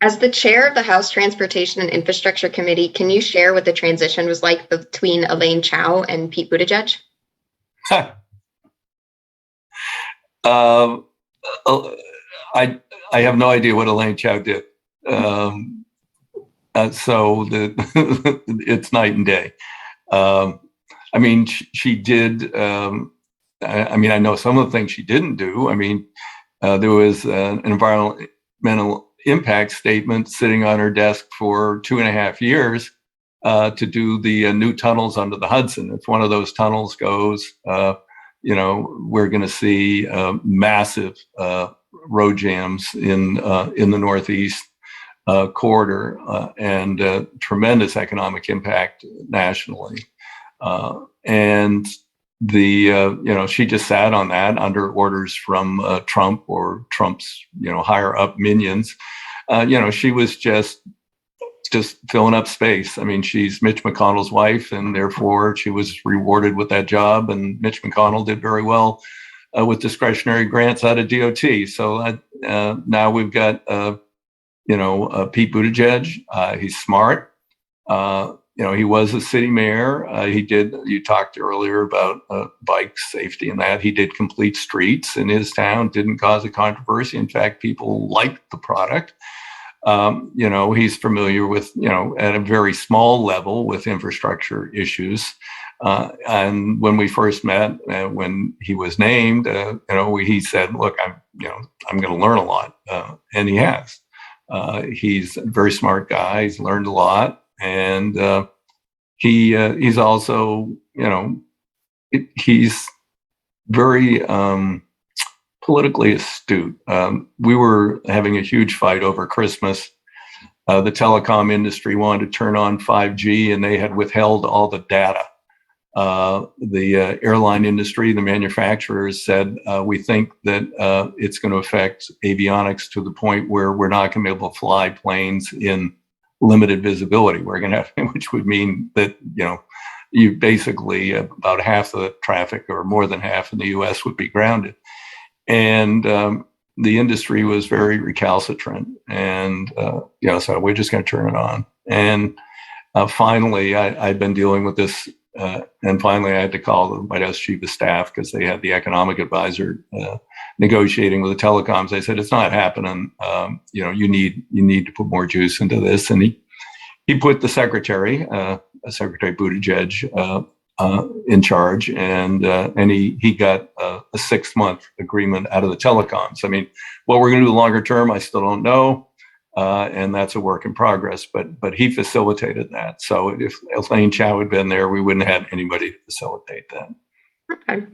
As the chair of the House Transportation and Infrastructure Committee, can you share what the transition was like between Elaine Chao and Pete Buttigieg? Uh, I have no idea what Elaine Chao did. So it's night and day. I mean, she did. I mean, I know some of the things she didn't do. I mean, there was an environmental impact statement sitting on her desk for 2.5 years to do the new tunnels under the Hudson. If one of those tunnels goes, we're going to see massive road jams in the Northeast corridor and tremendous economic impact nationally. And she just sat on that under orders from Trump or Trump's higher up minions. She was just filling up space. I mean, she's Mitch McConnell's wife, and therefore she was rewarded with that job. And Mitch McConnell did very well with discretionary grants out of DOT. So now we've got Pete Buttigieg. He's smart. He was a city mayor. You talked earlier about bike safety and that. He did complete streets in his town, didn't cause a controversy. In fact, people liked the product. He's familiar with, at a very small level with infrastructure issues. And when we first met, when he was named, he said, look, I'm going to learn a lot. And he has. He's a very smart guy. He's learned a lot. And he's also, he's very politically astute. We were having a huge fight over Christmas. The telecom industry wanted to turn on 5G, and they had withheld all the data. The airline industry, the manufacturers said, we think that it's going to affect avionics to the point where we're not going to be able to fly planes in limited visibility. We're going to have, which would mean that, you basically about half the traffic or more than half in the US would be grounded. And the industry was very recalcitrant. And, so we're just going to turn it on. And finally, I'd been dealing with this. And finally, I had to call the White House chief of staff because they had the economic advisor negotiating with the telecoms. I said, it's not happening. You need to put more juice into this. And he put the secretary, Secretary Buttigieg, in charge, and he got a 6-month agreement out of the telecoms. I mean, what we're going to do longer term, I still don't know. And that's a work in progress, but he facilitated that. So if Elaine Chao had been there, we wouldn't have had anybody to facilitate that. Okay.